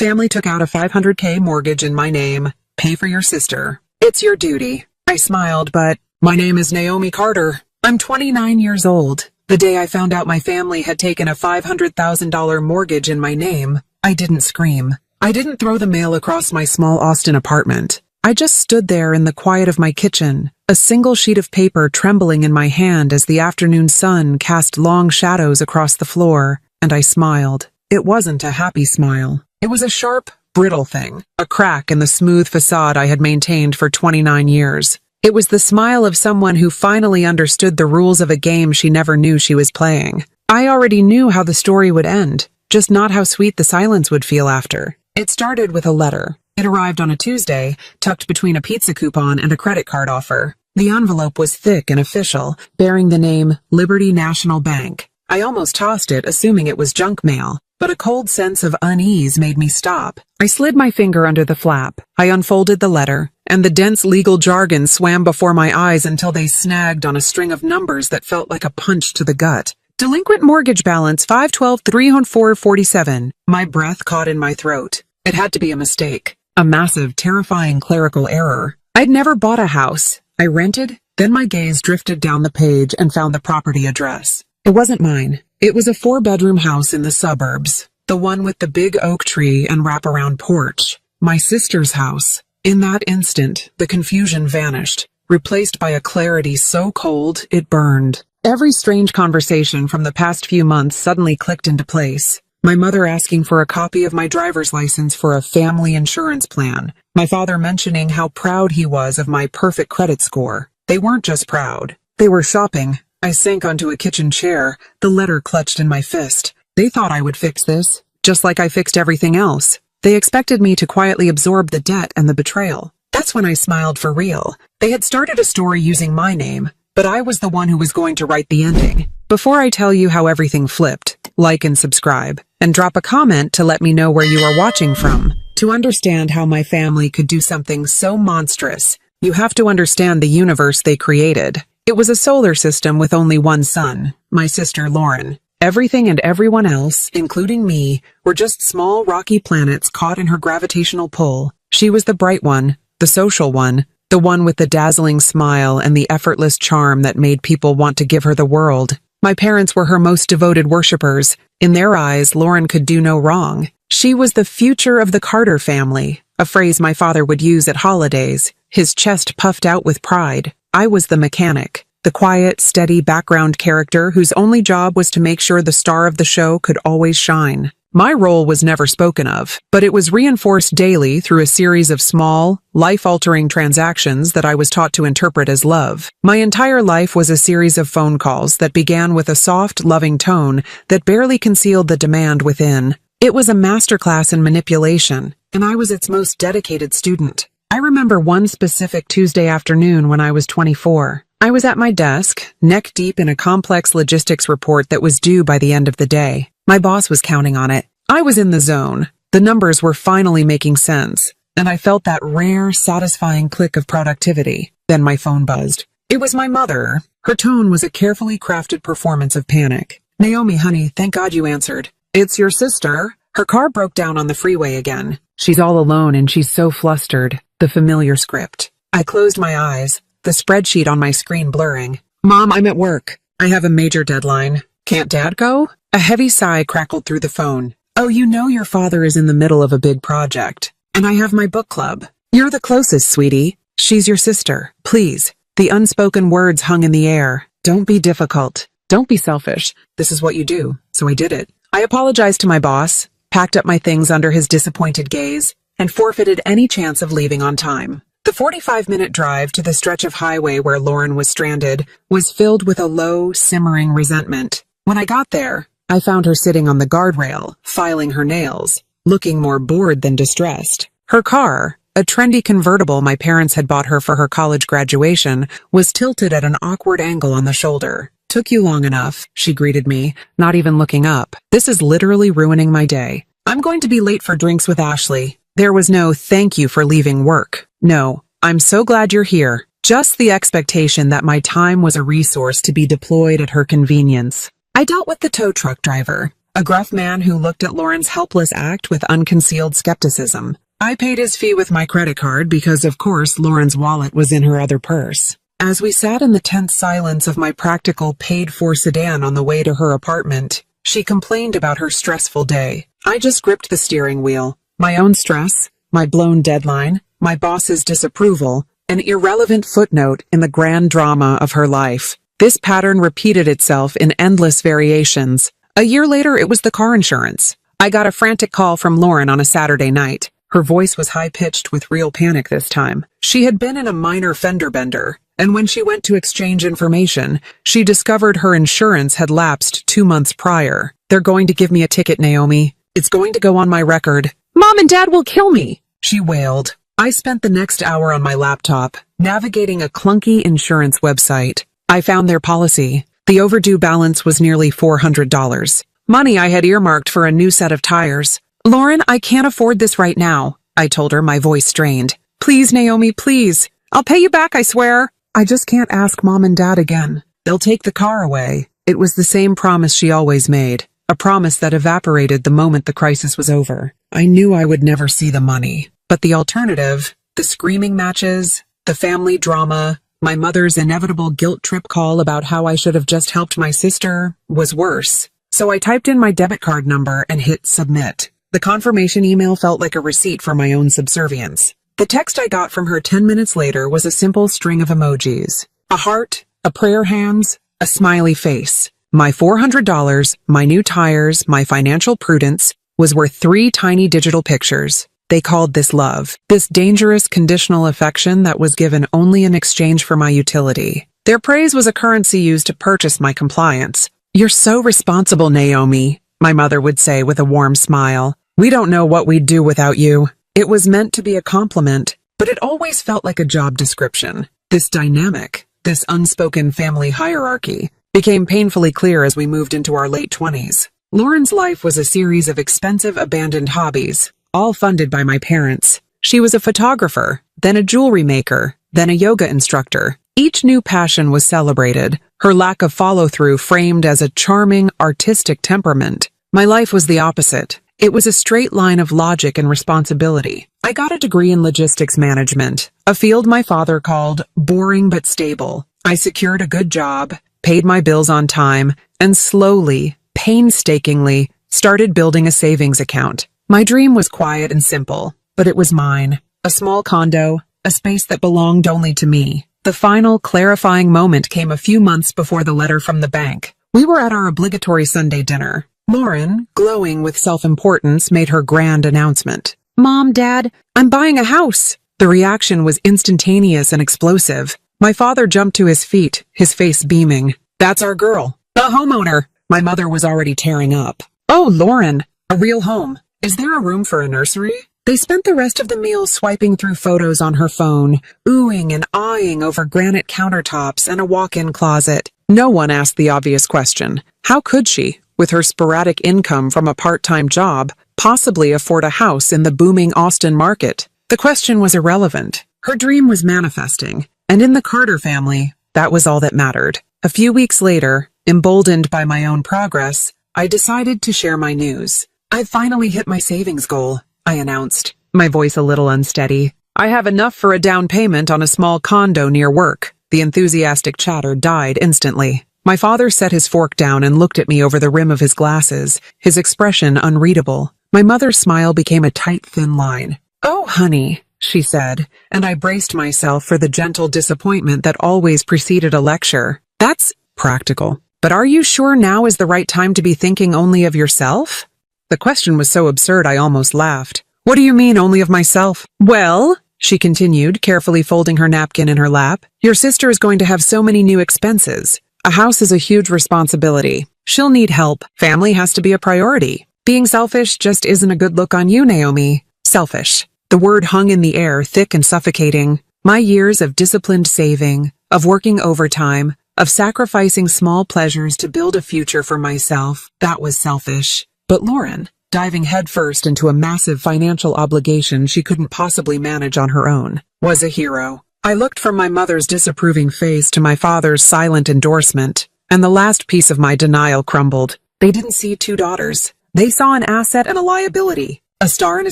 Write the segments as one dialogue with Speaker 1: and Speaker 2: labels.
Speaker 1: Family took out a $500K mortgage in my name. Pay for your sister. It's your duty. I smiled, but my name is Naomi Carter. I'm 29 years old. The day I found out my family had taken a $500,000 mortgage in my name, I didn't scream. I didn't throw the mail across my small Austin apartment. I just stood there in the quiet of my kitchen, a single sheet of paper trembling in my hand as the afternoon sun cast long shadows across the floor, and I smiled. It wasn't a happy smile. It was a sharp, brittle thing, a crack in the smooth facade I had maintained for 29 years. It was the smile of someone who finally understood the rules of a game she never knew she was playing. I already knew how the story would end, just not how sweet the silence would feel after. It started with a letter. It arrived on a Tuesday, tucked between a pizza coupon and a credit card offer. The envelope was thick and official, bearing the name Liberty National Bank. I almost tossed it, assuming it was junk mail, but a cold sense of unease made me stop. I slid my finger under the flap. I unfolded the letter, and the dense legal jargon swam before my eyes until they snagged on a string of numbers that felt like a punch to the gut. Delinquent mortgage balance 512-304-47. My breath caught in my throat. It had to be a mistake. A massive, terrifying clerical error. I'd never bought a house. I rented, then my gaze drifted down the page and found the property address. It wasn't mine. It was a 4-bedroom house in the suburbs. The one with the big oak tree and wraparound porch. My sister's house. In that instant, the confusion vanished, replaced by a clarity so cold it burned. Every strange conversation from the past few months suddenly clicked into place. My mother asking for a copy of my driver's license for a family insurance plan. My father mentioning how proud he was of my perfect credit score. They weren't just proud. They were shopping. I sank onto a kitchen chair, the letter clutched in my fist. They thought I would fix this, just like I fixed everything else. They expected me to quietly absorb the debt and the betrayal. That's when I smiled for real. They had started a story using my name, but I was the one who was going to write the ending. Before I tell you how everything flipped, like and subscribe, and drop a comment to let me know where you are watching from. To understand how my family could do something so monstrous, you have to understand the universe they created. It was a solar system with only one sun, my sister Lauren. Everything and everyone else, including me, were just small rocky planets caught in her gravitational pull. She was the bright one, the social one, the one with the dazzling smile and the effortless charm that made people want to give her the world. My parents were her most devoted worshippers. In their eyes, Lauren could do no wrong. She was the future of the Carter family, a phrase my father would use at holidays, his chest puffed out with pride. I was the mechanic, the quiet, steady background character whose only job was to make sure the star of the show could always shine. My role was never spoken of, but it was reinforced daily through a series of small, life-altering transactions that I was taught to interpret as love. My entire life was a series of phone calls that began with a soft, loving tone that barely concealed the demand within. It was a masterclass in manipulation, and I was its most dedicated student. I remember one specific Tuesday afternoon when I was 24. I was at my desk, neck deep in a complex logistics report that was due by the end of the day. My boss was counting on it. I was in the zone. The numbers were finally making sense, and I felt that rare, satisfying click of productivity. Then my phone buzzed. It was my mother. Her tone was a carefully crafted performance of panic. "Naomi, honey, thank God you answered. It's your sister." Her car broke down on the freeway again. She's all alone and she's so flustered. The familiar script. I closed my eyes, the spreadsheet on my screen blurring. "Mom, I'm at work. I have a major deadline. Can't Dad go?" A heavy sigh crackled through the phone. "Oh, you know your father is in the middle of a big project. And I have my book club. You're the closest, sweetie. She's your sister. Please." The unspoken words hung in the air. Don't be difficult. Don't be selfish. This is what you do. So I did it. I apologized to my boss, packed up my things under his disappointed gaze, and forfeited any chance of leaving on time. The 45-minute drive to the stretch of highway where Lauren was stranded was filled with a low, simmering resentment. When I got there, I found her sitting on the guardrail, filing her nails, looking more bored than distressed. Her car, a trendy convertible my parents had bought her for her college graduation, was tilted at an awkward angle on the shoulder. "Took you long enough," she greeted me, not even looking up. "This is literally ruining my day. I'm going to be late for drinks with Ashley." There was no "thank you for leaving work." No, "I'm so glad you're here." Just the expectation that my time was a resource to be deployed at her convenience. I dealt with the tow truck driver, a gruff man who looked at Lauren's helpless act with unconcealed skepticism. I paid his fee with my credit card because, of course, Lauren's wallet was in her other purse. As we sat in the tense silence of my practical paid-for sedan on the way to her apartment, she complained about her stressful day. I just gripped the steering wheel. My own stress, my blown deadline, my boss's disapproval, an irrelevant footnote in the grand drama of her life. This pattern repeated itself in endless variations. A year later, it was the car insurance. I got a frantic call from Lauren on a Saturday night. Her voice was high-pitched with real panic this time. She had been in a minor fender bender, and when she went to exchange information, she discovered her insurance had lapsed 2 months prior. "They're going to give me a ticket, Naomi. It's going to go on my record. Mom and Dad will kill me," she wailed. I spent the next hour on my laptop, navigating a clunky insurance website. I found their policy. The overdue balance was nearly $400. Money I had earmarked for a new set of tires. "Lauren, I can't afford this right now," I told her, my voice strained. "Please, Naomi, please. I'll pay you back, I swear." "I just can't ask Mom and Dad again. They'll take the car away." It was the same promise she always made, a promise that evaporated the moment the crisis was over. I knew I would never see the money, but the alternative, the screaming matches, the family drama, my mother's inevitable guilt trip call about how I should have just helped my sister, was worse. So I typed in my debit card number and hit submit. The confirmation email felt like a receipt for my own subservience. The text I got from her 10 minutes later was a simple string of emojis. A heart, a prayer hands, a smiley face. My $400, my new tires, my financial prudence was worth 3 tiny digital pictures. They called this love, this dangerous conditional affection that was given only in exchange for my utility. Their praise was a currency used to purchase my compliance. "You're so responsible, Naomi," my mother would say with a warm smile. "We don't know what we'd do without you." It was meant to be a compliment, but it always felt like a job description. This dynamic, this unspoken family hierarchy, became painfully clear as we moved into our late 20s. Lauren's life was a series of expensive abandoned hobbies, all funded by my parents. She was a photographer, then a jewelry maker, then a yoga instructor. Each new passion was celebrated, her lack of follow-through framed as a charming, artistic temperament. My life was the opposite. It was a straight line of logic and responsibility. I got a degree in logistics management, a field my father called boring but stable. I secured a good job, paid my bills on time, and slowly, painstakingly, started building a savings account. My dream was quiet and simple, but it was mine. A small condo, a space that belonged only to me. The final, clarifying moment came a few months before the letter from the bank. We were at our obligatory Sunday dinner. Lauren, glowing with self-importance, made her grand announcement. "Mom, Dad, I'm buying a house." The reaction was instantaneous and explosive. My father jumped to his feet, his face beaming. "That's our girl, the homeowner." My mother was already tearing up. "Oh, Lauren, a real home. Is there a room for a nursery?" They spent the rest of the meal swiping through photos on her phone, oohing and aahing over granite countertops and a walk-in closet. No one asked the obvious question. How could she, with her sporadic income from a part-time job, possibly afford a house in the booming Austin market? The question was irrelevant. Her dream was manifesting, and in the Carter family, that was all that mattered. A few weeks later, emboldened by my own progress, I decided to share my news. "I've finally hit my savings goal," I announced, my voice a little unsteady. "I have enough for a down payment on a small condo near work." The enthusiastic chatter died instantly. My father set his fork down and looked at me over the rim of his glasses, his expression unreadable. My mother's smile became a tight, thin line. "Oh, honey," she said, and I braced myself for the gentle disappointment that always preceded a lecture. "That's practical. But are you sure now is the right time to be thinking only of yourself?" The question was so absurd I almost laughed. "What do you mean, only of myself?" "Well," she continued, carefully folding her napkin in her lap, "your sister is going to have so many new expenses. A house is a huge responsibility. She'll need help. Family has to be a priority. Being selfish just isn't a good look on you, Naomi." Selfish. The word hung in the air, thick and suffocating. My years of disciplined saving, of working overtime, of sacrificing small pleasures to build a future for myself, that was selfish. But Lauren, diving headfirst into a massive financial obligation she couldn't possibly manage on her own, was a hero. I looked from my mother's disapproving face to my father's silent endorsement, and the last piece of my denial crumbled. They didn't see two daughters. They saw an asset and a liability, a star and a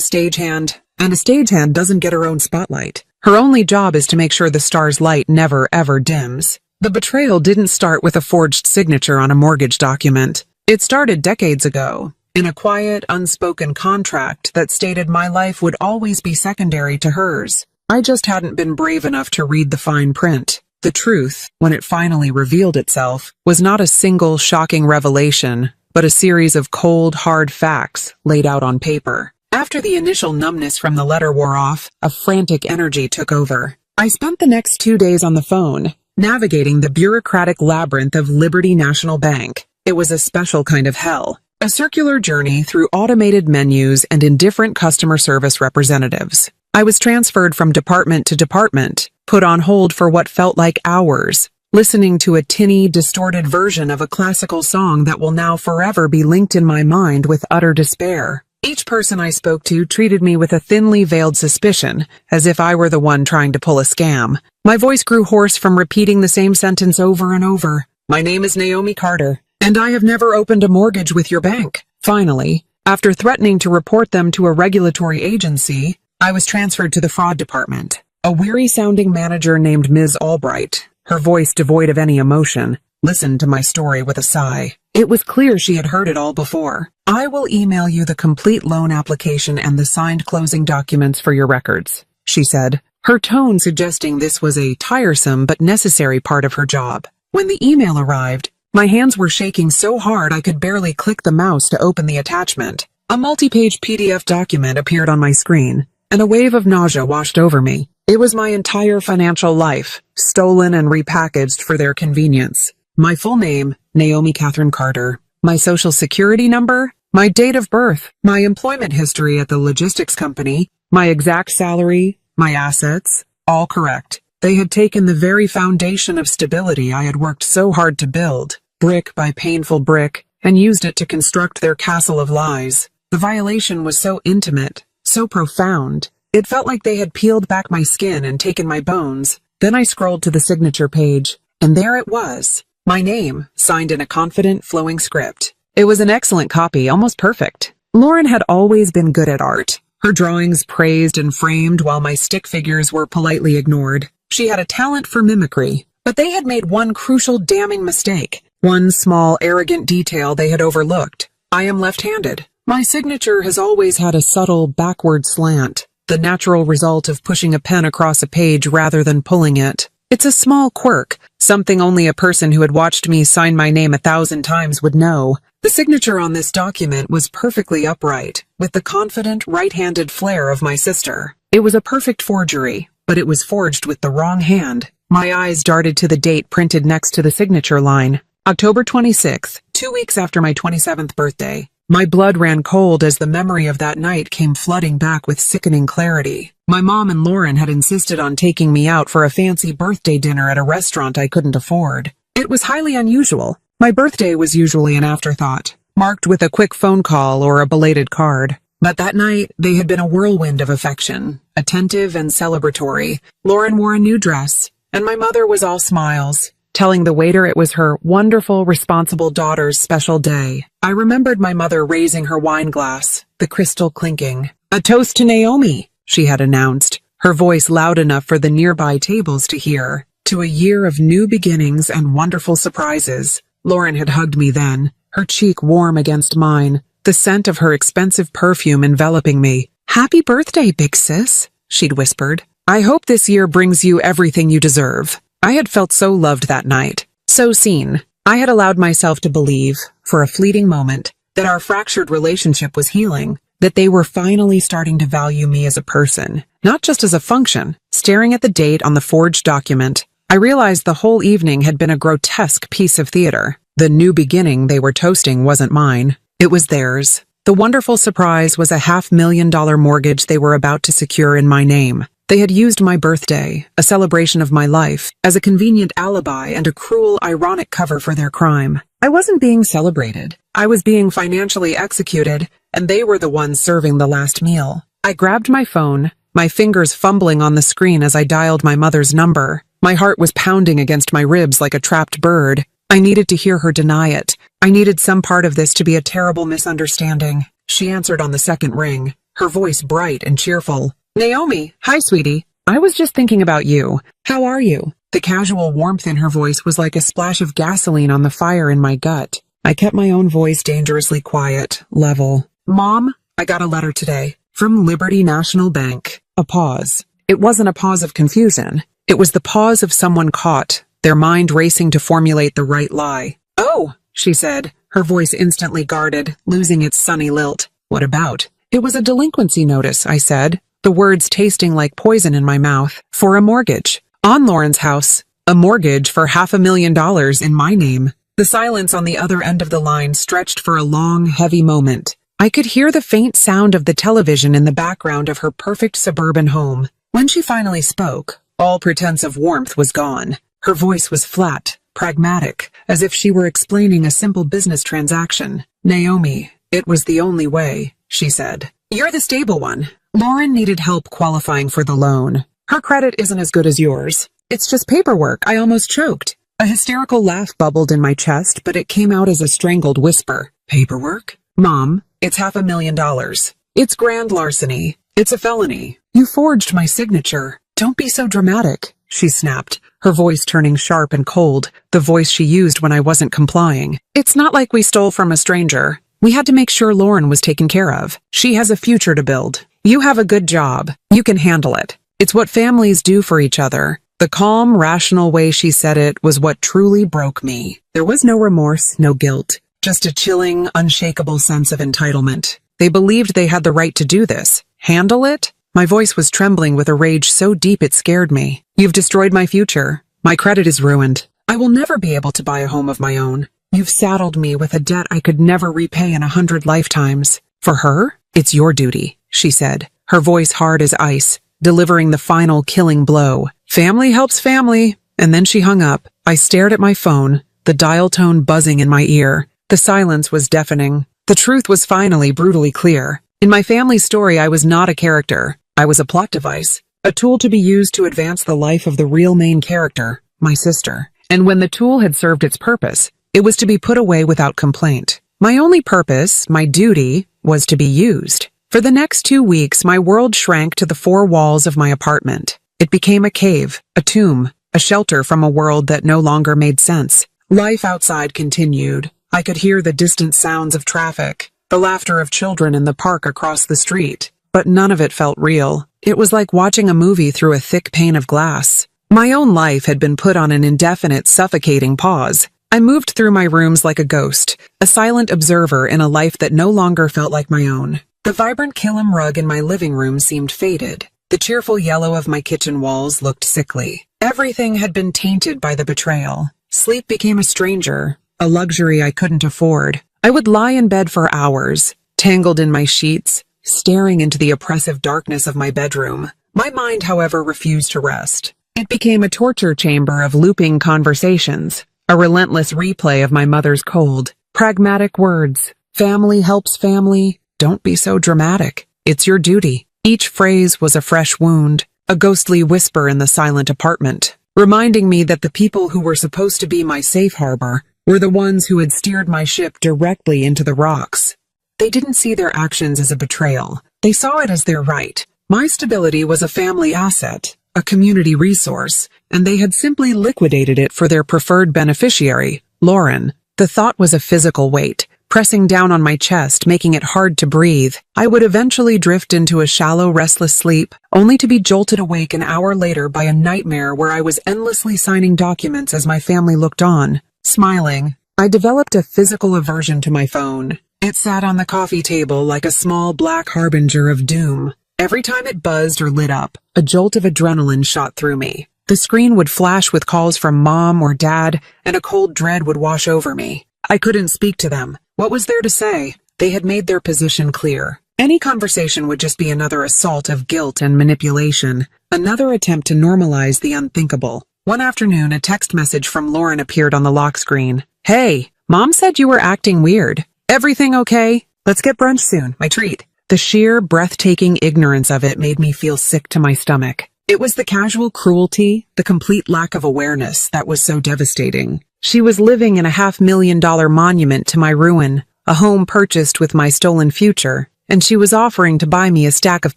Speaker 1: stagehand, and a stagehand doesn't get her own spotlight. Her only job is to make sure the star's light never ever dims. The betrayal didn't start with a forged signature on a mortgage document. It started decades ago, in a quiet, unspoken contract that stated my life would always be secondary to hers. I just hadn't been brave enough to read the fine print. The truth, when it finally revealed itself, was not a single shocking revelation, but a series of cold, hard facts laid out on paper. After the initial numbness from the letter wore off, a frantic energy took over. I spent the next 2 days on the phone, navigating the bureaucratic labyrinth of Liberty National Bank. It was a special kind of hell. A circular journey through automated menus and indifferent customer service representatives. I was transferred from department to department, put on hold for what felt like hours, listening to a tinny, distorted version of a classical song that will now forever be linked in my mind with utter despair. Each person I spoke to treated me with a thinly veiled suspicion, as if I were the one trying to pull a scam. My voice grew hoarse from repeating the same sentence over and over. My name is Naomi Carter, and I have never opened a mortgage with your bank. Finally, after threatening to report them to a regulatory agency, I was transferred to the fraud department. A weary-sounding manager named Ms. Albright, her voice devoid of any emotion, listened to my story with a sigh. It was clear she had heard it all before. I will email you the complete loan application and the signed closing documents for your records, she said, her tone suggesting this was a tiresome but necessary part of her job. When the email arrived, my hands were shaking so hard I could barely click the mouse to open the attachment. A multi-page PDF document appeared on my screen, and a wave of nausea washed over me. It was my entire financial life, stolen and repackaged for their convenience. My full name, Naomi Catherine Carter. My social security number, my date of birth, my employment history at the logistics company, my exact salary, my assets, all correct. They had taken the very foundation of stability I had worked so hard to build, brick by painful brick, and used it to construct their castle of lies. The violation was so intimate, so profound. It felt like they had peeled back my skin and taken my bones. Then I scrolled to the signature page, and there it was. My name, signed in a confident, flowing script. It was an excellent copy, almost perfect. Lauren had always been good at art. Her drawings praised and framed while my stick figures were politely ignored. She had a talent for mimicry, but they had made one crucial damning mistake. One small, arrogant detail they had overlooked. I am left-handed. My signature has always had a subtle, backward slant, the natural result of pushing a pen across a page rather than pulling it. It's a small quirk, something only a person who had watched me sign my name 1,000 times would know. The signature on this document was perfectly upright, with the confident, right-handed flair of my sister. It was a perfect forgery, but it was forged with the wrong hand. My eyes darted to the date printed next to the signature line. October 26th, 2 weeks after my 27th birthday. My blood ran cold as the memory of that night came flooding back with sickening clarity. My mom and Lauren had insisted on taking me out for a fancy birthday dinner at a restaurant I couldn't afford. It was highly unusual. My birthday was usually an afterthought, marked with a quick phone call or a belated card. But that night, they had been a whirlwind of affection, attentive and celebratory. Lauren wore a new dress, and my mother was all smiles, telling the waiter it was her wonderful, responsible daughter's special day. I remembered my mother raising her wine glass, the crystal clinking. "A toast to Naomi," she had announced, her voice loud enough for the nearby tables to hear. To a year of new beginnings and wonderful surprises. Lauren had hugged me then, her cheek warm against mine, the scent of her expensive perfume enveloping me. "Happy birthday, big sis," she'd whispered. "I hope this year brings you everything you deserve." I had felt so loved that night, so seen. I had allowed myself to believe, for a fleeting moment, that our fractured relationship was healing, that they were finally starting to value me as a person, not just as a function. Staring at the date on the forged document, I realized the whole evening had been a grotesque piece of theater. The new beginning they were toasting wasn't mine. It was theirs. The wonderful surprise was a $500,000 mortgage they were about to secure in my name. They had used my birthday, a celebration of my life, as a convenient alibi and a cruel, ironic cover for their crime. I wasn't being celebrated. I was being financially executed, and they were the ones serving the last meal. I grabbed my phone, my fingers fumbling on the screen as I dialed my mother's number. My heart was pounding against my ribs like a trapped bird. I needed to hear her deny it. I needed some part of this to be a terrible misunderstanding. She answered on the second ring, her voice bright and cheerful. Naomi, hi, sweetie. I was just thinking about you. How are you? The casual warmth in her voice was like a splash of gasoline on the fire in my gut. I kept my own voice dangerously quiet, level. Mom, I got a letter today. From Liberty National Bank. A pause. It wasn't a pause of confusion. It was the pause of someone caught, their mind racing to formulate the right lie. Oh, she said, her voice instantly guarded, losing its sunny lilt. What about? It was a delinquency notice, I said, the words tasting like poison in my mouth. For a mortgage. On Lauren's house. A mortgage for $500,000 in my name. The silence on the other end of the line stretched for a long, heavy moment. I could hear the faint sound of the television in the background of her perfect suburban home. When she finally spoke, all pretense of warmth was gone. Her voice was flat, pragmatic, as if she were explaining a simple business transaction. Naomi, it was the only way, she said. You're the stable one. Lauren needed help qualifying for the loan. Her credit isn't as good as yours. It's just paperwork. I almost choked. A hysterical laugh bubbled in my chest, but it came out as a strangled whisper. Paperwork? Mom, it's $500,000. It's grand larceny. It's a felony. You forged my signature. Don't be so dramatic, she snapped, her voice turning sharp and cold, the voice she used when I wasn't complying. It's not like we stole from a stranger. We had to make sure Lauren was taken care of. She has a future to build. You have a good job. You can handle it. It's what families do for each other. The calm, rational way she said it was what truly broke me. There was no remorse, no guilt. Just a chilling, unshakable sense of entitlement. They believed they had the right to do this. Handle it? My voice was trembling with a rage so deep it scared me. You've destroyed my future. My credit is ruined. I will never be able to buy a home of my own. You've saddled me with a debt I could never repay in 100 lifetimes. For her, it's your duty, she said, her voice hard as ice, delivering the final killing blow. Family helps family. And then she hung up. I stared at my phone, the dial tone buzzing in my ear. The silence was deafening. The truth was finally brutally clear. In my family story, I was not a character. I was a plot device, a tool to be used to advance the life of the real main character, my sister. And when the tool had served its purpose, it was to be put away without complaint. My only purpose, my duty, was to be used. For the next 2 weeks, my world shrank to the 4 walls of my apartment. It became a cave, a tomb, a shelter from a world that no longer made sense. Life outside continued. I could hear the distant sounds of traffic, the laughter of children in the park across the street, but none of it felt real. It was like watching a movie through a thick pane of glass. My own life had been put on an indefinite, suffocating pause. I moved through my rooms like a ghost, a silent observer in a life that no longer felt like my own. The vibrant Killam rug in my living room seemed faded. The cheerful yellow of my kitchen walls looked sickly. Everything had been tainted by the betrayal. Sleep became a stranger, a luxury I couldn't afford. I would lie in bed for hours, tangled in my sheets, staring into the oppressive darkness of my bedroom. My mind, however, refused to rest. It became a torture chamber of looping conversations, a relentless replay of my mother's cold, pragmatic words. Family helps family. Don't be so dramatic. It's your duty. Each phrase was a fresh wound, a ghostly whisper in the silent apartment, reminding me that the people who were supposed to be my safe harbor were the ones who had steered my ship directly into the rocks. They didn't see their actions as a betrayal. They saw it as their right. My stability was a family asset, a community resource, and they had simply liquidated it for their preferred beneficiary, Lauren. The thought was a physical weight, pressing down on my chest, making it hard to breathe. I would eventually drift into a shallow, restless sleep, only to be jolted awake an hour later by a nightmare where I was endlessly signing documents as my family looked on. Smiling, I developed a physical aversion to my phone. It sat on the coffee table like a small black harbinger of doom. Every time it buzzed or lit up, a jolt of adrenaline shot through me. The screen would flash with calls from mom or dad, and a cold dread would wash over me. I couldn't speak to them. What was there to say? They had made their position clear. Any conversation would just be another assault of guilt and manipulation, another attempt to normalize the unthinkable. One afternoon, a text message from Lauren appeared on the lock screen. Hey, Mom said you were acting weird. Everything okay? Let's get brunch soon, my treat. The sheer, breathtaking ignorance of it made me feel sick to my stomach. It was the casual cruelty, the complete lack of awareness that was so devastating. She was living in a $500,000 monument to my ruin, a home purchased with my stolen future, and she was offering to buy me a stack of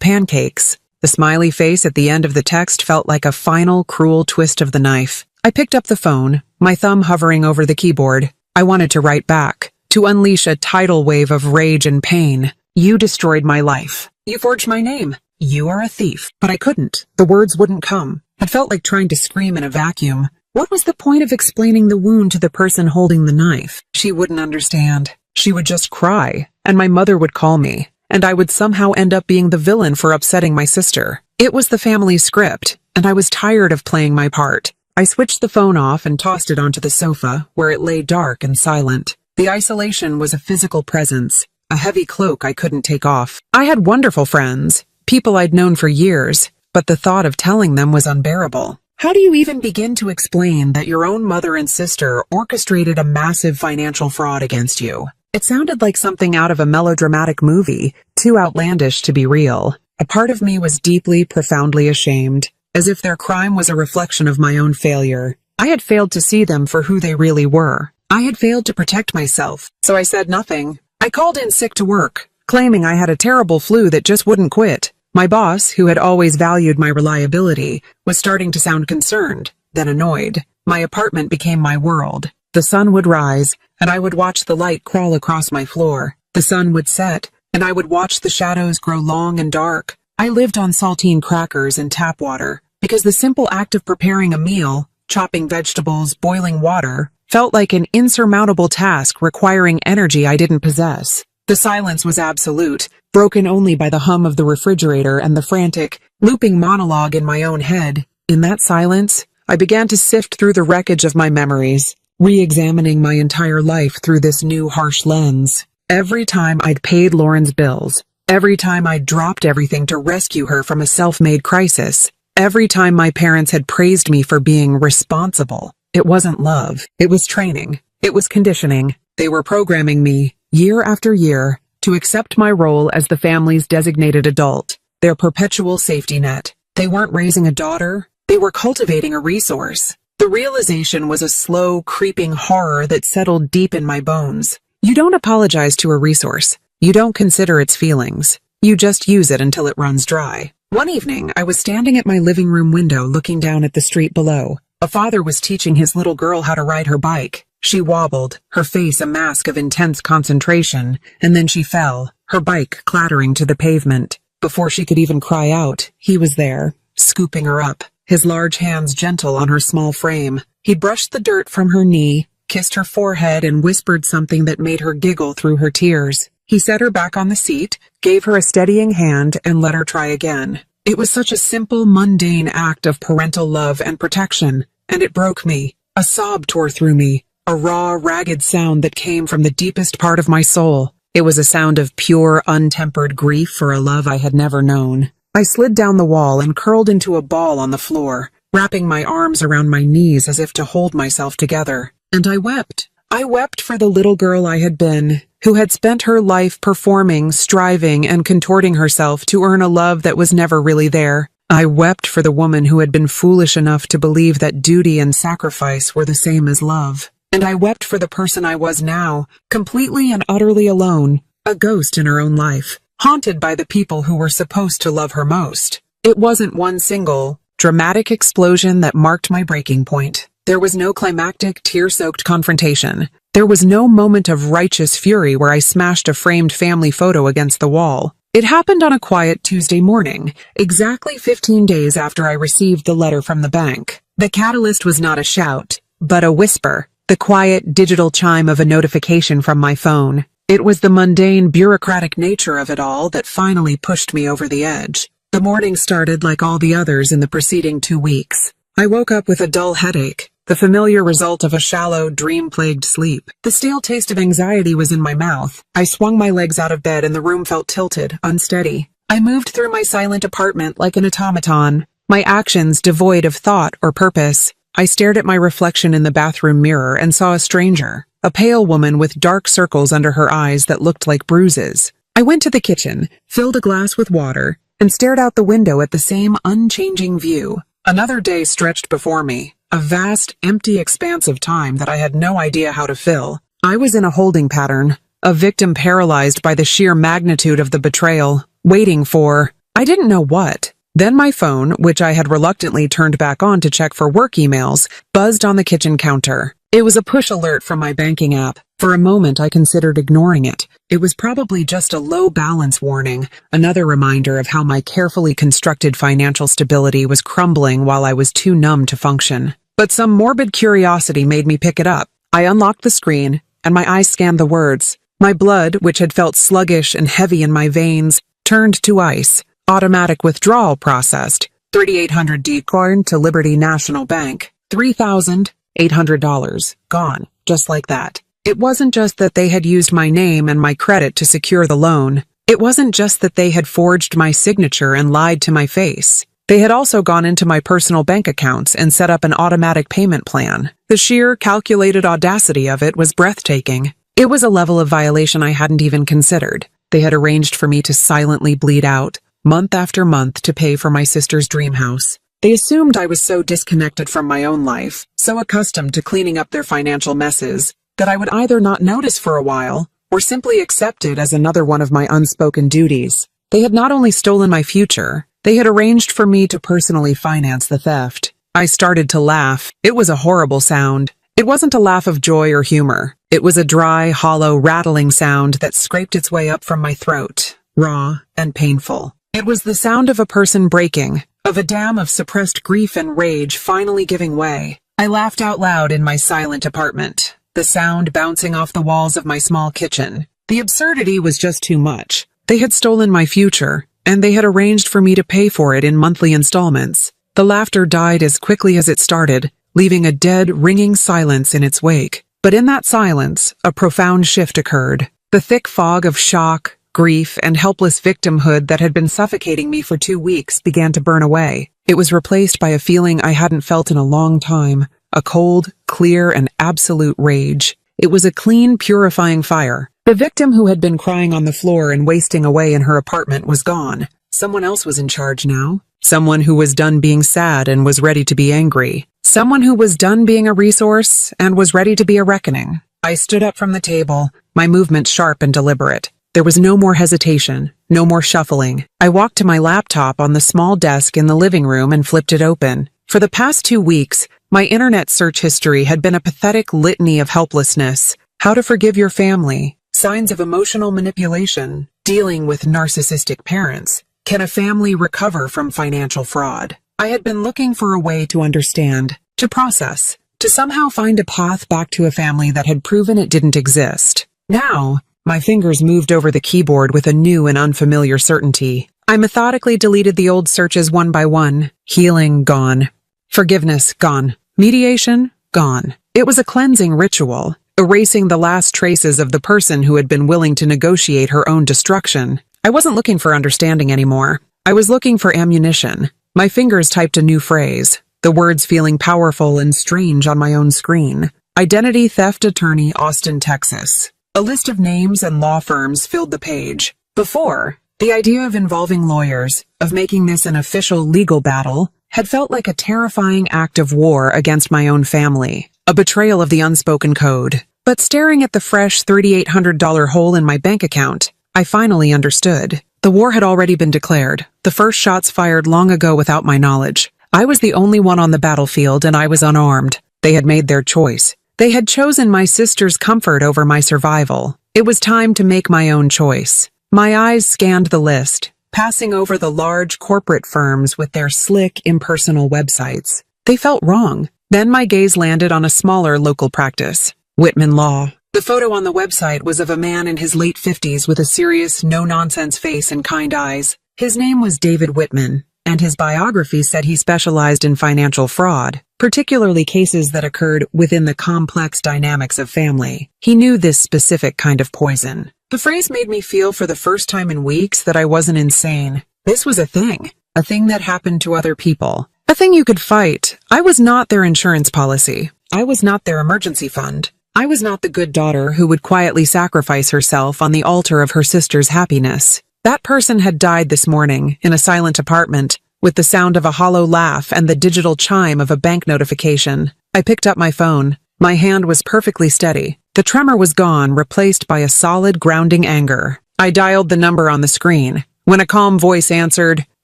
Speaker 1: pancakes. The smiley face at the end of the text felt like a final, cruel twist of the knife. I picked up the phone, my thumb hovering over the keyboard. I wanted to write back, to unleash a tidal wave of rage and pain. You destroyed my life. You forged my name. You are a thief. But I couldn't. The words wouldn't come. It felt like trying to scream in a vacuum. What was the point of explaining the wound to the person holding the knife? She wouldn't understand. She would just cry, and my mother would call me, and I would somehow end up being the villain for upsetting my sister. It was the family script, and I was tired of playing my part. I switched the phone off and tossed it onto the sofa, where it lay dark and silent. The isolation was a physical presence, a heavy cloak I couldn't take off. I had wonderful friends, people I'd known for years, but the thought of telling them was unbearable. How do you even begin to explain that your own mother and sister orchestrated a massive financial fraud against you? It sounded like something out of a melodramatic movie, too outlandish to be real. A part of me was deeply, profoundly ashamed, as if their crime was a reflection of my own failure. I had failed to see them for who they really were. I had failed to protect myself, so I said nothing. I called in sick to work, claiming I had a terrible flu that just wouldn't quit. My boss, who had always valued my reliability, was starting to sound concerned, then annoyed. My apartment became my world. The sun would rise, and I would watch the light crawl across my floor. The sun would set, and I would watch the shadows grow long and dark. I lived on saltine crackers and tap water, because the simple act of preparing a meal, chopping vegetables, boiling water, felt like an insurmountable task requiring energy I didn't possess. The silence was absolute, broken only by the hum of the refrigerator and the frantic, looping monologue in my own head. In that silence, I began to sift through the wreckage of my memories, re-examining my entire life through this new harsh lens. Every time I'd paid Lauren's bills, every time I'd dropped everything to rescue her from a self-made crisis, every time my parents had praised me for being responsible, it wasn't love. It was training. It was conditioning. They were programming me, year after year, to accept my role as the family's designated adult, their perpetual safety net. They weren't raising a daughter, they were cultivating a resource. The realization was a slow, creeping horror that settled deep in my bones. You don't apologize to a resource. You don't consider its feelings. You just use it until it runs dry. One evening, I was standing at my living room window looking down at the street below. A father was teaching his little girl how to ride her bike. She wobbled, her face a mask of intense concentration, and then she fell, her bike clattering to the pavement. Before she could even cry out, he was there, scooping her up, his large hands gentle on her small frame. He brushed the dirt from her knee, kissed her forehead, and whispered something that made her giggle through her tears. He set her back on the seat, gave her a steadying hand, and let her try again. It was such a simple, mundane act of parental love and protection, and it broke me. A sob tore through me. A raw, ragged sound that came from the deepest part of my soul. It was a sound of pure, untempered grief for a love I had never known. I slid down the wall and curled into a ball on the floor, wrapping my arms around my knees as if to hold myself together. And I wept. I wept for the little girl I had been, who had spent her life performing, striving, and contorting herself to earn a love that was never really there. I wept for the woman who had been foolish enough to believe that duty and sacrifice were the same as love. And I wept for the person I was now, completely and utterly alone, a ghost in her own life, haunted by the people who were supposed to love her most. It wasn't one single, dramatic explosion that marked my breaking point. There was no climactic, tear-soaked confrontation. There was no moment of righteous fury where I smashed a framed family photo against the wall. It happened on a quiet Tuesday morning, exactly 15 days after I received the letter from the bank. The catalyst was not a shout, but a whisper. The quiet, digital chime of a notification from my phone. It was the mundane, bureaucratic nature of it all that finally pushed me over the edge. The morning started like all the others in the preceding 2 weeks. I woke up with a dull headache, the familiar result of a shallow, dream-plagued sleep. The stale taste of anxiety was in my mouth. I swung my legs out of bed and the room felt tilted, unsteady. I moved through my silent apartment like an automaton, my actions devoid of thought or purpose. I stared at my reflection in the bathroom mirror and saw a stranger, a pale woman with dark circles under her eyes that looked like bruises. I went to the kitchen, filled a glass with water, and stared out the window at the same unchanging view. Another day stretched before me. a vast, empty expanse of time that I had no idea how to fill. I was in a holding pattern, a victim paralyzed by the sheer magnitude of the betrayal, waiting for, I didn't know what. Then my phone, which I had reluctantly turned back on to check for work emails, buzzed on the kitchen counter. It was a push alert from my banking app. For a moment, I considered ignoring it. It was probably just a low balance warning, another reminder of how my carefully constructed financial stability was crumbling while I was too numb to function. But some morbid curiosity made me pick it up. I unlocked the screen, and my eyes scanned the words. My blood, which had felt sluggish and heavy in my veins, turned to ice. Automatic withdrawal processed. $3,800 coin to Liberty National Bank. $3,800. Gone. Just like that. It wasn't just that they had used my name and my credit to secure the loan. It wasn't just that they had forged my signature and lied to my face. They had also gone into my personal bank accounts and set up an automatic payment plan. The sheer, calculated audacity of it was breathtaking. It was a level of violation I hadn't even considered. They had arranged for me to silently bleed out, month after month, to pay for my sister's dream house. They assumed I was so disconnected from my own life, so accustomed to cleaning up their financial messes, that I would either not notice for a while, or simply accept it as another one of my unspoken duties. They had not only stolen my future, they had arranged for me to personally finance the theft. I started to laugh. It was a horrible sound. It wasn't a laugh of joy or humor. It was a dry, hollow, rattling sound that scraped its way up from my throat, raw and painful. It was the sound of a person breaking, of a dam of suppressed grief and rage finally giving way. I laughed out loud in my silent apartment, the sound bouncing off the walls of my small kitchen. The absurdity was just too much. They had stolen my future, and they had arranged for me to pay for it in monthly installments. The laughter died as quickly as it started, leaving a dead, ringing silence in its wake. But in that silence, a profound shift occurred. The thick fog of shock, grief, and helpless victimhood that had been suffocating me for 2 weeks began to burn away. It was replaced by a feeling I hadn't felt in a long time, a cold, clear, and absolute rage. It was a clean, purifying fire. The victim who had been crying on the floor and wasting away in her apartment was gone. Someone else was in charge now. Someone who was done being sad and was ready to be angry. Someone who was done being a resource and was ready to be a reckoning. I stood up from the table, my movements sharp and deliberate. There was no more hesitation, no more shuffling. I walked to my laptop on the small desk in the living room and flipped it open. For the past 2 weeks, my internet search history had been a pathetic litany of helplessness. How to forgive your family. Signs of emotional manipulation. Dealing with narcissistic parents. Can a family recover from financial fraud? I had been looking for a way to understand, to process, to somehow find a path back to a family that had proven it didn't exist. Now, my fingers moved over the keyboard with a new and unfamiliar certainty. I methodically deleted the old searches one by one. Healing, gone. Forgiveness, gone. Mediation, gone. It was a cleansing ritual, erasing the last traces of the person who had been willing to negotiate her own destruction. I wasn't looking for understanding anymore. I was looking for ammunition. My fingers typed a new phrase, the words feeling powerful and strange on my own screen. Identity theft attorney, Austin, Texas. A list of names and law firms filled the page. Before, the idea of involving lawyers, of making this an official legal battle, had felt like a terrifying act of war against my own family, a betrayal of the unspoken code. But staring at the fresh $3,800 hole in my bank account, I finally understood. The war had already been declared, the first shots fired long ago without my knowledge. I was the only one on the battlefield and I was unarmed. They had made their choice. They had chosen my sister's comfort over my survival. It was time to make my own choice. My eyes scanned the list, passing over the large corporate firms with their slick, impersonal websites. They felt wrong. Then my gaze landed on a smaller local practice, Whitman Law. The photo on the website was of a man in his late 50s with a serious, no-nonsense face and kind eyes. His name was David Whitman, and his biography said he specialized in financial fraud, particularly cases that occurred within the complex dynamics of family. He knew this specific kind of poison. The phrase made me feel for the first time in weeks that I wasn't insane. This was a thing that happened to other people, a thing you could fight. I was not their insurance policy. I was not their emergency fund. I was not the good daughter who would quietly sacrifice herself on the altar of her sister's happiness. That person had died this morning in a silent apartment, with the sound of a hollow laugh and the digital chime of a bank notification. I picked up my phone. My hand was perfectly steady. The tremor was gone, replaced by a solid, grounding anger. I dialed the number on the screen. When a calm voice answered,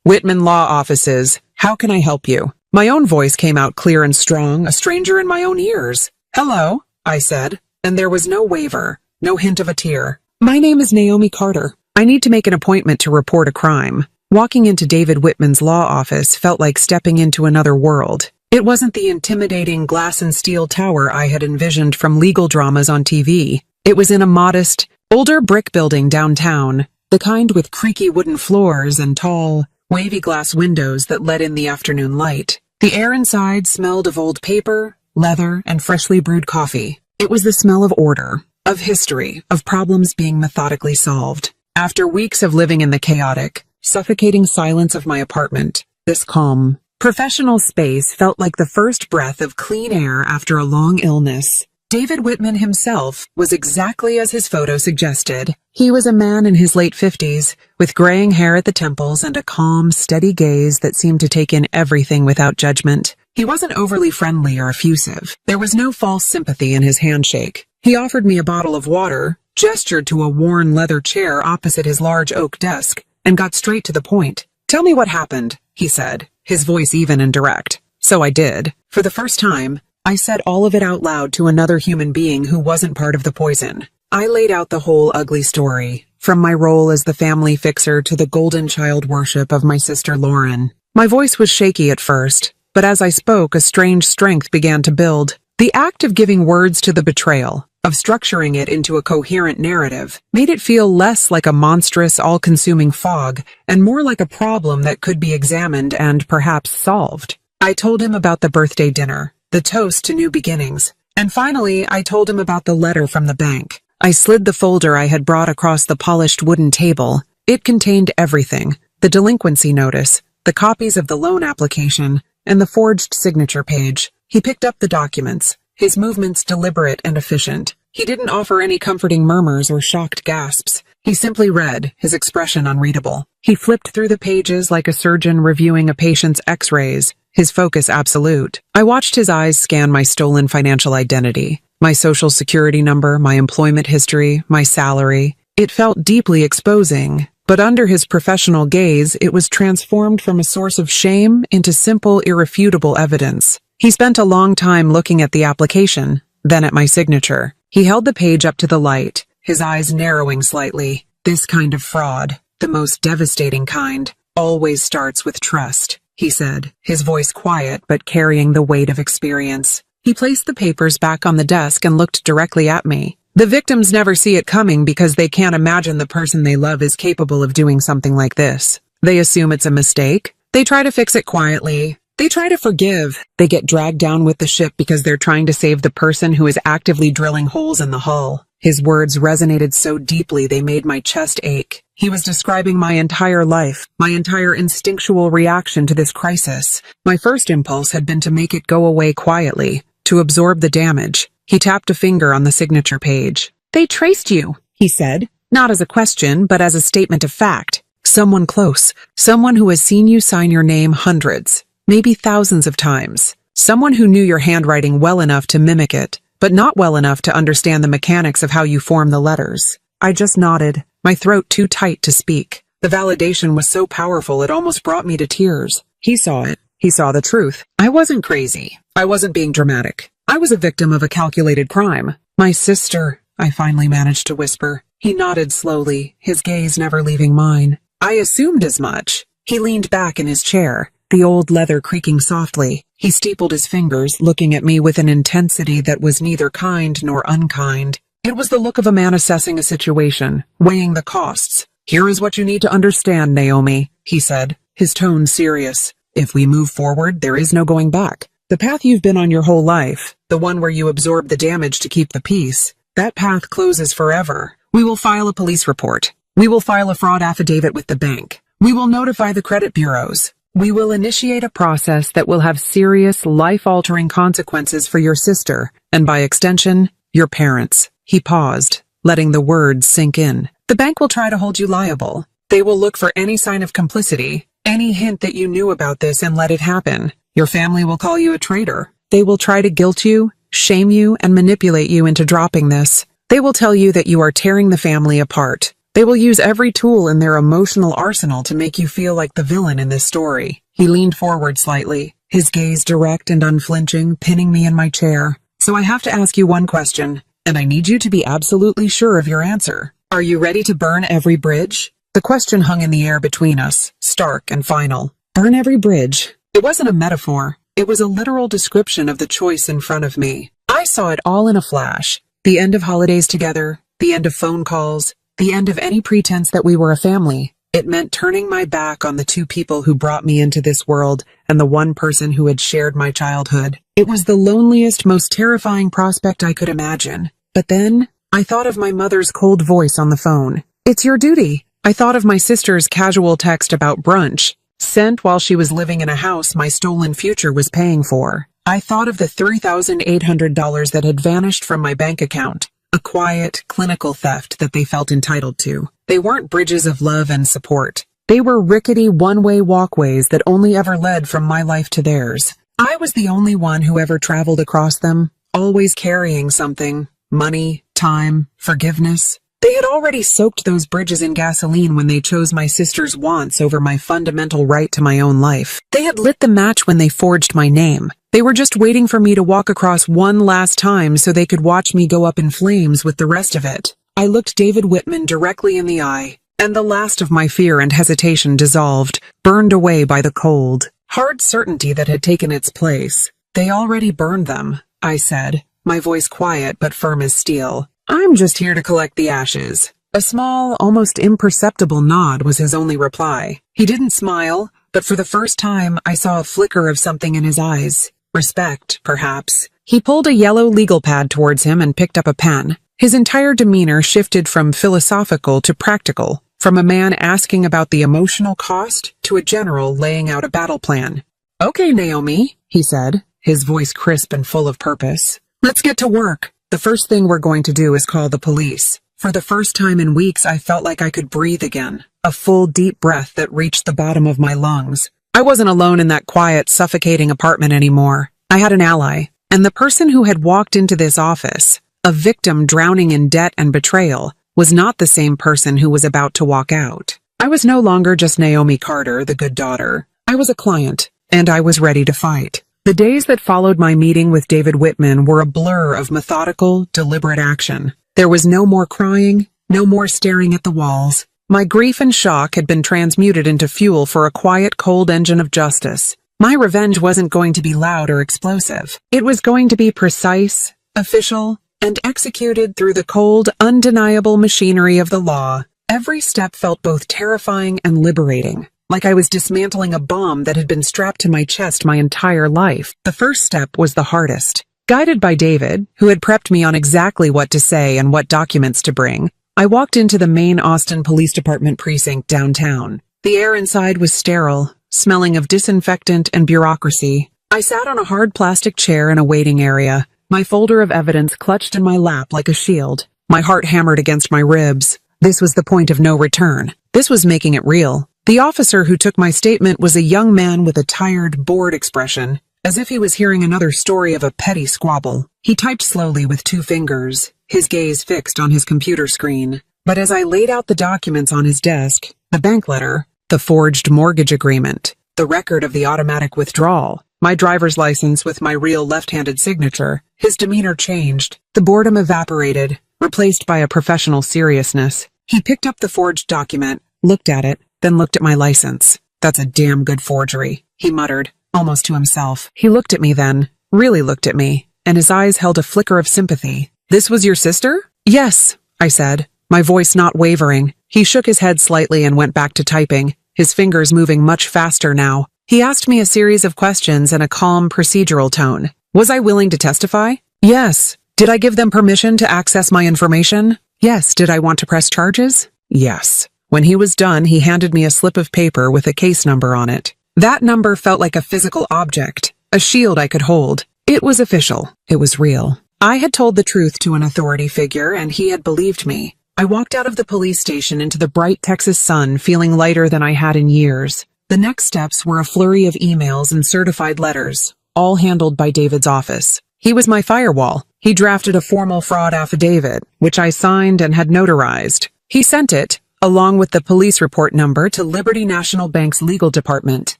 Speaker 1: "Whitman Law Offices, how can I help you?" My own voice came out clear and strong, a stranger in my own ears. "Hello," I said, and there was no waver, no hint of a tear. "My name is Naomi Carter. I need to make an appointment to report a crime." Walking into David Whitman's law office felt like stepping into another world. It wasn't the intimidating glass and steel tower I had envisioned from legal dramas on TV. It was in a modest, older brick building downtown, the kind with creaky wooden floors and tall, wavy glass windows that let in the afternoon light. The air inside smelled of old paper, leather, and freshly brewed coffee. It was the smell of order, of history, of problems being methodically solved. After weeks of living in the chaotic, suffocating silence of my apartment, this calm, professional space felt like the first breath of clean air after a long illness. David Whitman himself was exactly as his photo suggested. He was a man in his late 50s, with graying hair at the temples and a calm, steady gaze that seemed to take in everything without judgment. He wasn't overly friendly or effusive. There was no false sympathy in his handshake. He offered me a bottle of water, gestured to a worn leather chair opposite his large oak desk, and got straight to the point. "Tell me what happened," he said, his voice even and direct. So I did. For the first time, I said all of it out loud to another human being who wasn't part of the poison. I laid out the whole ugly story, from my role as the family fixer to the golden child worship of my sister Lauren. My voice was shaky at first, but as I spoke, a strange strength began to build. The act of giving words to the betrayal, of structuring it into a coherent narrative, made it feel less like a monstrous, all-consuming fog, and more like a problem that could be examined and perhaps solved. I told him about the birthday dinner, the toast to new beginnings, and finally I told him about the letter from the bank. I slid the folder I had brought across the polished wooden table. It contained everything: the delinquency notice, the copies of the loan application, and the forged signature page. He picked up the documents, his movements deliberate and efficient. He didn't offer any comforting murmurs or shocked gasps. He simply read, his expression unreadable. He flipped through the pages like a surgeon reviewing a patient's x-rays, his focus absolute. I watched his eyes scan my stolen financial identity, my social security number, my employment history, my salary. It felt deeply exposing, but under his professional gaze, it was transformed from a source of shame into simple, irrefutable evidence. He spent a long time looking at the application, then at my signature. He held the page up to the light, his eyes narrowing slightly. This kind of fraud, the most devastating kind, always starts with trust, he said, his voice quiet but carrying the weight of experience. He placed the papers back on the desk and looked directly at me. The victims never see it coming because they can't imagine the person they love is capable of doing something like this. They assume it's a mistake. They try to fix it quietly. They try to forgive. They get dragged down with the ship because they're trying to save the person who is actively drilling holes in the hull. His words resonated so deeply they made my chest ache. He was describing my entire life, my entire instinctual reaction to this crisis. My first impulse had been to make it go away quietly, to absorb the damage. He tapped a finger on the signature page. "They traced you," he said, not as a question, but as a statement of fact. "Someone close, someone who has seen you sign your name hundreds, maybe thousands of times. Someone who knew your handwriting well enough to mimic it, but not well enough to understand the mechanics of how you form the letters." I just nodded, my throat too tight to speak. The validation was so powerful it almost brought me to tears. He saw it. He saw the truth. I wasn't crazy. I wasn't being dramatic. I was a victim of a calculated crime. "My sister," I finally managed to whisper. He nodded slowly, his gaze never leaving mine. I assumed as much. He leaned back in his chair, the old leather creaking softly. He steepled his fingers, looking at me with an intensity that was neither kind nor unkind. It was the look of a man assessing a situation, weighing the costs. "Here is what you need to understand, Naomi," he said, his tone serious. "If we move forward, there is no going back. The path you've been on your whole life, the one where you absorb the damage to keep the peace, that path closes forever. We will file a police report. We will file a fraud affidavit with the bank. We will notify the credit bureaus. We will initiate a process that will have serious, life-altering consequences for your sister, and by extension, your parents." He paused, letting the words sink in. "The bank will try to hold you liable. They will look for any sign of complicity, Any hint that you knew about this and let it happen. Your family will call you a traitor. They will try to guilt you, shame you, and manipulate you into dropping this. They will tell you that you are tearing the family apart. They will use every tool in their emotional arsenal to make you feel like the villain in this story. He leaned forward slightly, his gaze direct and unflinching, pinning me in my chair. So I have to ask you one question, and I need you to be absolutely sure of your answer. Are you ready to burn every bridge? The question hung in the air between us, stark and final. Burn every bridge. It wasn't a metaphor. It was a literal description of the choice in front of me. I saw it all in a flash. The end of holidays together, the end of phone calls, the end of any pretense that we were a family. It meant turning my back on the two people who brought me into this world and the one person who had shared my childhood. It was the loneliest, most terrifying prospect I could imagine. But then, I thought of my mother's cold voice on the phone. It's your duty. I thought of my sister's casual text about brunch, sent while she was living in a house my stolen future was paying for. I thought of the $3,800 that had vanished from my bank account, a quiet, clinical theft that they felt entitled to. They weren't bridges of love and support. They were rickety one-way walkways that only ever led from my life to theirs. I was the only one who ever traveled across them, always carrying something. Money, time, forgiveness. They had already soaked those bridges in gasoline when they chose my sister's wants over my fundamental right to my own life. They had lit the match when they forged my name. They were just waiting for me to walk across one last time so they could watch me go up in flames with the rest of it. I looked David Whitman directly in the eye, and the last of my fear and hesitation dissolved, burned away by the cold, hard certainty that had taken its place. They already burned them, I said, my voice quiet but firm as steel. I'm just here to collect the ashes. A small, almost imperceptible nod was his only reply. He didn't smile, but for the first time I saw a flicker of something in his eyes. Respect, perhaps. He pulled a yellow legal pad towards him and picked up a pen. His entire demeanor shifted from philosophical to practical, from a man asking about the emotional cost to a general laying out a battle plan. Okay, Naomi, he said, his voice crisp and full of purpose. Let's get to work. The first thing we're going to do is call the police. For the first time in weeks, I felt like I could breathe again. A full, deep breath that reached the bottom of my lungs. I wasn't alone in that quiet, suffocating apartment anymore. I had an ally. And the person who had walked into this office, a victim drowning in debt and betrayal, was not the same person who was about to walk out. I was no longer just Naomi Carter, the good daughter. I was a client, and I was ready to fight. The days that followed my meeting with David Whitman were a blur of methodical, deliberate action. There was no more crying, no more staring at the walls. My grief and shock had been transmuted into fuel for a quiet, cold engine of justice. My revenge wasn't going to be loud or explosive. It was going to be precise, official, and executed through the cold, undeniable machinery of the law. Every step felt both terrifying and liberating. Like I was dismantling a bomb that had been strapped to my chest my entire life. The first step was the hardest. Guided by David, who had prepped me on exactly what to say and what documents to bring, I walked into the main Austin Police Department precinct downtown. The air inside was sterile, smelling of disinfectant and bureaucracy. I sat on a hard plastic chair in a waiting area, my folder of evidence clutched in my lap like a shield. My heart hammered against my ribs. This was the point of no return. This was making it real. The officer who took my statement was a young man with a tired, bored expression, as if he was hearing another story of a petty squabble. He typed slowly with 2 fingers, his gaze fixed on his computer screen. But as I laid out the documents on his desk, the bank letter, the forged mortgage agreement, the record of the automatic withdrawal, my driver's license with my real left-handed signature, his demeanor changed. The boredom evaporated, replaced by a professional seriousness. He picked up the forged document, looked at it, then looked at my license. That's a damn good forgery, he muttered, almost to himself. He looked at me then, really looked at me, and his eyes held a flicker of sympathy. This was your sister? Yes, I said, my voice not wavering. He shook his head slightly and went back to typing, his fingers moving much faster now. He asked me a series of questions in a calm, procedural tone. Was I willing to testify? Yes. Did I give them permission to access my information? Yes. Did I want to press charges? Yes. When he was done, he handed me a slip of paper with a case number on it. That number felt like a physical object, a shield I could hold. It was official. It was real. I had told the truth to an authority figure, and he had believed me. I walked out of the police station into the bright Texas sun, feeling lighter than I had in years. The next steps were a flurry of emails and certified letters, all handled by David's office. He was my firewall. He drafted a formal fraud affidavit, which I signed and had notarized. He sent it, along with the police report number, to Liberty National Bank's legal department.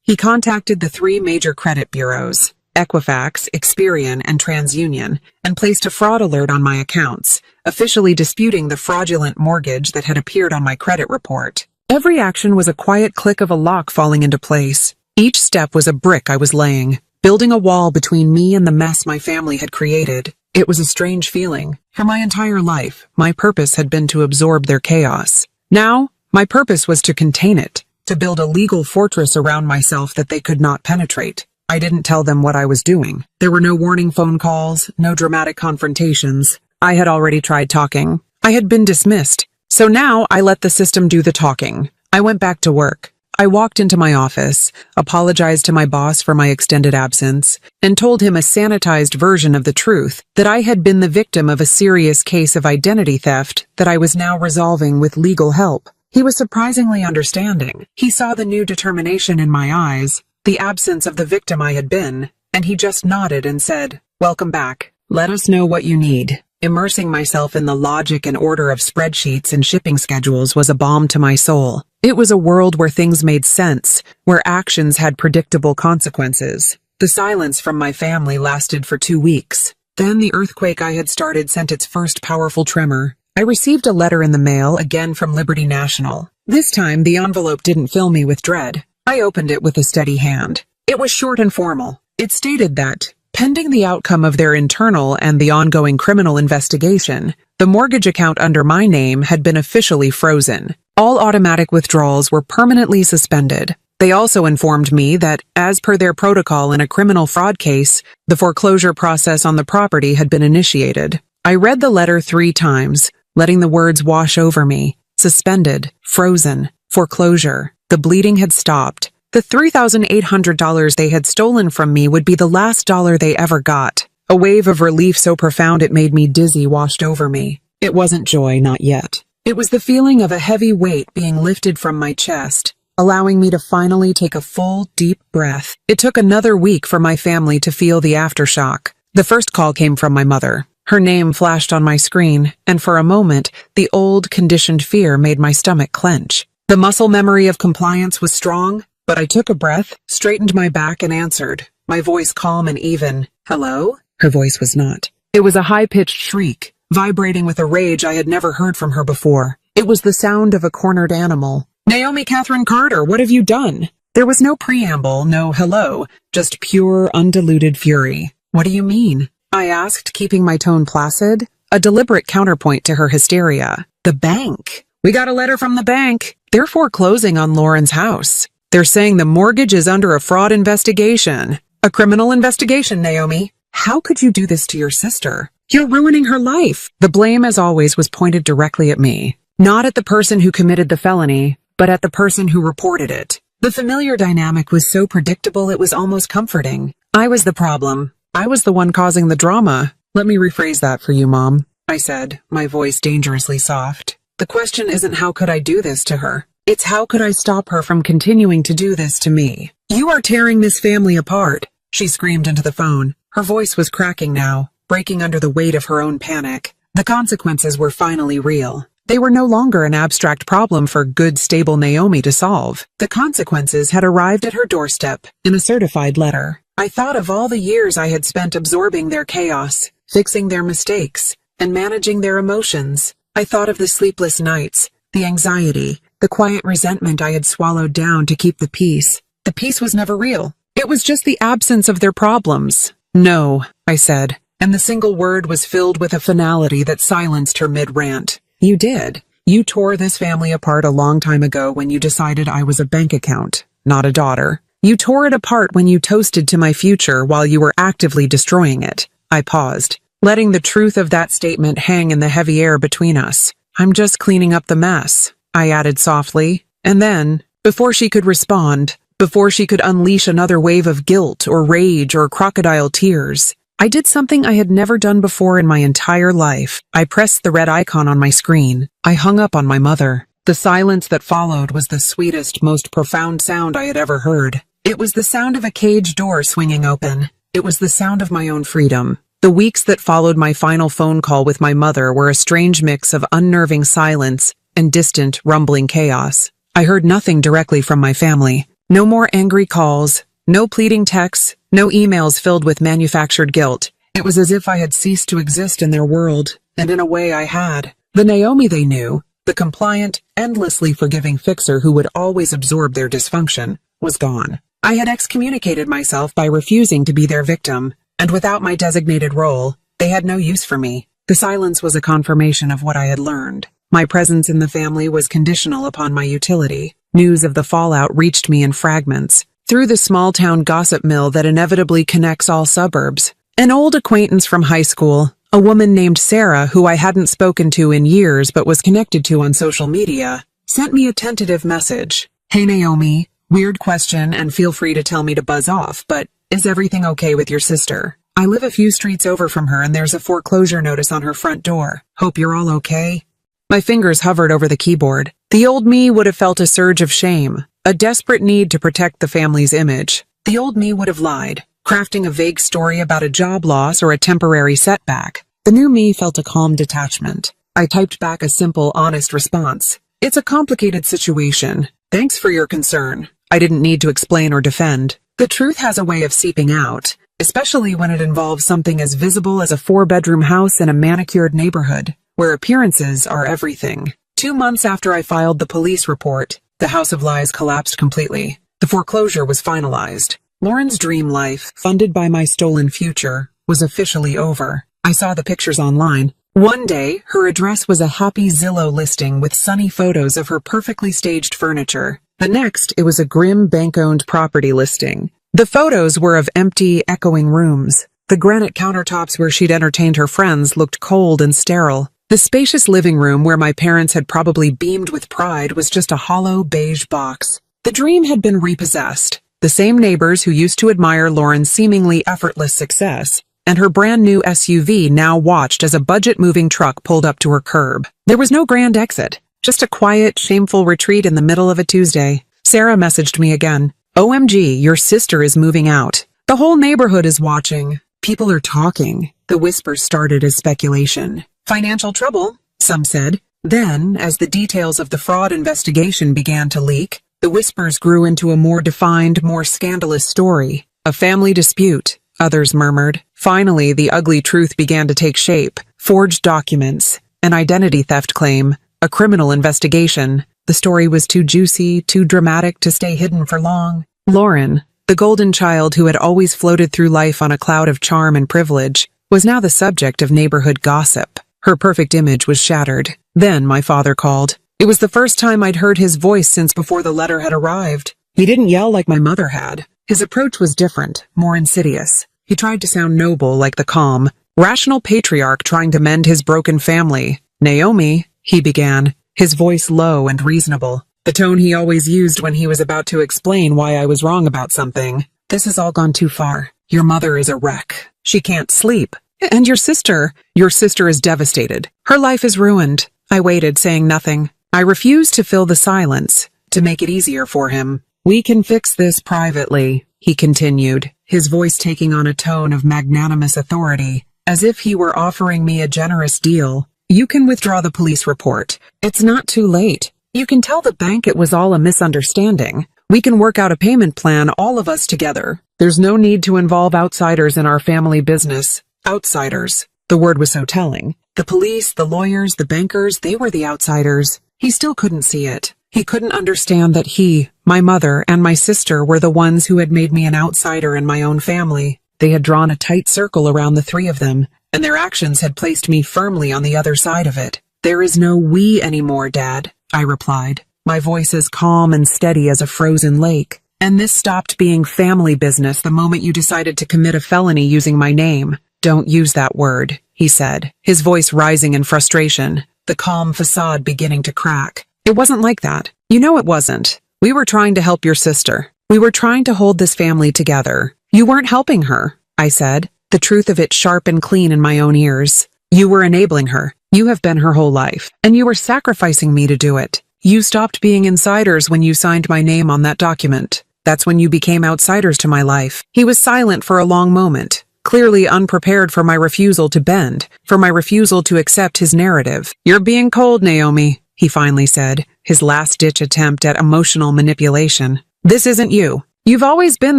Speaker 1: He contacted the 3 major credit bureaus, Equifax, Experian, and TransUnion, and placed a fraud alert on my accounts, officially disputing the fraudulent mortgage that had appeared on my credit report. Every action was a quiet click of a lock falling into place. Each step was a brick I was laying, building a wall between me and the mess my family had created. It was a strange feeling. For my entire life, my purpose had been to absorb their chaos. Now, my purpose was to contain it, to build a legal fortress around myself that they could not penetrate. I didn't tell them what I was doing. There were no warning phone calls, no dramatic confrontations. I had already tried talking. I had been dismissed. So now I let the system do the talking. I went back to work. I walked into my office, apologized to my boss for my extended absence, and told him a sanitized version of the truth, that I had been the victim of a serious case of identity theft that I was now resolving with legal help. He was surprisingly understanding. He saw the new determination in my eyes, the absence of the victim I had been, and he just nodded and said, "Welcome back. Let us know what you need." Immersing myself in the logic and order of spreadsheets and shipping schedules was a balm to my soul. It was a world where things made sense, where actions had predictable consequences. The silence from my family lasted for 2 weeks. Then the earthquake I had started sent its first powerful tremor. I received a letter in the mail, again from Liberty National. This time, the envelope didn't fill me with dread. I opened it with a steady hand. It was short and formal. It stated that, pending the outcome of their internal and the ongoing criminal investigation, the mortgage account under my name had been officially frozen. All automatic withdrawals were permanently suspended. They also informed me that, as per their protocol in a criminal fraud case, the foreclosure process on the property had been initiated. I read the letter 3 times, letting the words wash over me. Suspended, frozen, foreclosure. The bleeding had stopped. The $3,800 they had stolen from me would be the last dollar they ever got. A wave of relief so profound it made me dizzy washed over me. It wasn't joy, not yet. It was the feeling of a heavy weight being lifted from my chest, allowing me to finally take a full, deep breath. It took another week for my family to feel the aftershock. The first call came from my mother. Her name flashed on my screen, and for a moment, the old, conditioned fear made my stomach clench. The muscle memory of compliance was strong, but I took a breath, straightened my back, and answered, my voice calm and even. "Hello?" Her voice was not. It was a high-pitched shriek, vibrating with a rage I had never heard from her before. It was the sound of a cornered animal. "Naomi Catherine Carter, what have you done?" There was no preamble, no hello, just pure, undiluted fury. "What do you mean?" I asked, keeping my tone placid, a deliberate counterpoint to her hysteria. "The bank. We got a letter from the bank. They're foreclosing on Lauren's house. They're saying the mortgage is under a fraud investigation. A criminal investigation, Naomi. How could you do this to your sister? You're ruining her life." The blame, as always, was pointed directly at me. Not at the person who committed the felony, but at the person who reported it. The familiar dynamic was so predictable it was almost comforting. I was the problem. I was the one causing the drama. "Let me rephrase that for you, Mom," I said, my voice dangerously soft. "The question isn't how could I do this to her. It's how could I stop her from continuing to do this to me. You are tearing this family apart," she screamed into the phone. Her voice was cracking now, breaking under the weight of her own panic. The consequences were finally real. They were no longer an abstract problem for good, stable Naomi to solve. The consequences had arrived at her doorstep in a certified letter. I thought of all the years I had spent absorbing their chaos, fixing their mistakes, and managing their emotions. I thought of the sleepless nights, the anxiety, the quiet resentment I had swallowed down to keep the peace. The peace was never real. It was just the absence of their problems. "No," I said, and the single word was filled with a finality that silenced her mid-rant. "You did. You tore this family apart a long time ago when you decided I was a bank account, not a daughter. You tore it apart when you toasted to my future while you were actively destroying it." I paused, letting the truth of that statement hang in the heavy air between us. "I'm just cleaning up the mess," I added softly, and then, before she could respond, before she could unleash another wave of guilt or rage or crocodile tears, I did something I had never done before in my entire life. I pressed the red icon on my screen. I hung up on my mother. The silence that followed was the sweetest, most profound sound I had ever heard. It was the sound of a cage door swinging open. It was the sound of my own freedom. The weeks that followed my final phone call with my mother were a strange mix of unnerving silence and distant, rumbling chaos. I heard nothing directly from my family. No more angry calls, no pleading texts, no emails filled with manufactured guilt. It was as if I had ceased to exist in their world, and in a way I had. The Naomi they knew, the compliant, endlessly forgiving fixer who would always absorb their dysfunction, was gone. I had excommunicated myself by refusing to be their victim, and without my designated role, they had no use for me. The silence was a confirmation of what I had learned. My presence in the family was conditional upon my utility. News of the fallout reached me in fragments, through the small-town gossip mill that inevitably connects all suburbs. An old acquaintance from high school, a woman named Sarah who I hadn't spoken to in years but was connected to on social media, sent me a tentative message. "Hey Naomi, weird question and feel free to tell me to buzz off, but is everything okay with your sister? I live a few streets over from her and there's a foreclosure notice on her front door. Hope you're all okay." My fingers hovered over the keyboard. The old me would have felt a surge of shame, a desperate need to protect the family's image. The old me would have lied, crafting a vague story about a job loss or a temporary setback. The new me felt a calm detachment. I typed back a simple, honest response. "It's a complicated situation. Thanks for your concern." I didn't need to explain or defend. The truth has a way of seeping out, especially when it involves something as visible as a 4-bedroom house in a manicured neighborhood, where appearances are everything. 2 months after I filed the police report, the House of Lies collapsed completely. The foreclosure was finalized. Lauren's dream life, funded by my stolen future, was officially over. I saw the pictures online. One day, her address was a happy Zillow listing with sunny photos of her perfectly staged furniture. The next, it was a grim bank-owned property listing. The photos were of empty, echoing rooms. The granite countertops where she'd entertained her friends looked cold and sterile. The spacious living room where my parents had probably beamed with pride was just a hollow, beige box. The dream had been repossessed. The same neighbors who used to admire Lauren's seemingly effortless success and her brand new SUV now watched as a budget-moving truck pulled up to her curb. There was no grand exit, just a quiet, shameful retreat in the middle of a Tuesday. Sarah messaged me again. "OMG, your sister is moving out. The whole neighborhood is watching. People are talking." The whispers started as speculation. "Financial trouble," some said. Then, as the details of the fraud investigation began to leak, the whispers grew into a more defined, more scandalous story. "A family dispute," others murmured. Finally, the ugly truth began to take shape. Forged documents, an identity theft claim, a criminal investigation. The story was too juicy, too dramatic to stay hidden for long. Lauren, the golden child who had always floated through life on a cloud of charm and privilege, was now the subject of neighborhood gossip. Her perfect image was shattered. Then my father called. It was the first time I'd heard his voice since before the letter had arrived. He didn't yell like my mother had. His approach was different, more insidious. He tried to sound noble like the calm, rational patriarch trying to mend his broken family. "Naomi," he began, his voice low and reasonable, the tone he always used when he was about to explain why I was wrong about something. "This has all gone too far. Your mother is a wreck. She can't sleep. And your sister is devastated. Her life is ruined." I waited, saying nothing. I refused to fill the silence, to make it easier for him. "We can fix this privately," he continued, his voice taking on a tone of magnanimous authority, as if he were offering me a generous deal. "You can withdraw the police report. It's not too late. You can tell the bank it was all a misunderstanding. We can work out a payment plan, all of us together. There's no need to involve outsiders in our family business." Outsiders. The word was so telling. The police, the lawyers, the bankers, they were the outsiders. He still couldn't see it. He couldn't understand that he, my mother, and my sister were the ones who had made me an outsider in my own family. They had drawn a tight circle around the three of them, and their actions had placed me firmly on the other side of it. "There is no we anymore, Dad," I replied, my voice as calm and steady as a frozen lake. "And this stopped being family business the moment you decided to commit a felony using my name." "Don't use that word," he said, his voice rising in frustration, the calm facade beginning to crack. "It wasn't like that. You know it wasn't. We were trying to help your sister. We were trying to hold this family together. You weren't helping her," I said, the truth of it sharp and clean in my own ears. "You were enabling her. You have been her whole life, and you were sacrificing me to do it. You stopped being insiders when you signed my name on that document. That's when you became outsiders to my life." He was silent for a long moment, clearly unprepared for my refusal to bend, for my refusal to accept his narrative. "You're being cold, Naomi," he finally said, his last-ditch attempt at emotional manipulation. "This isn't you. You've always been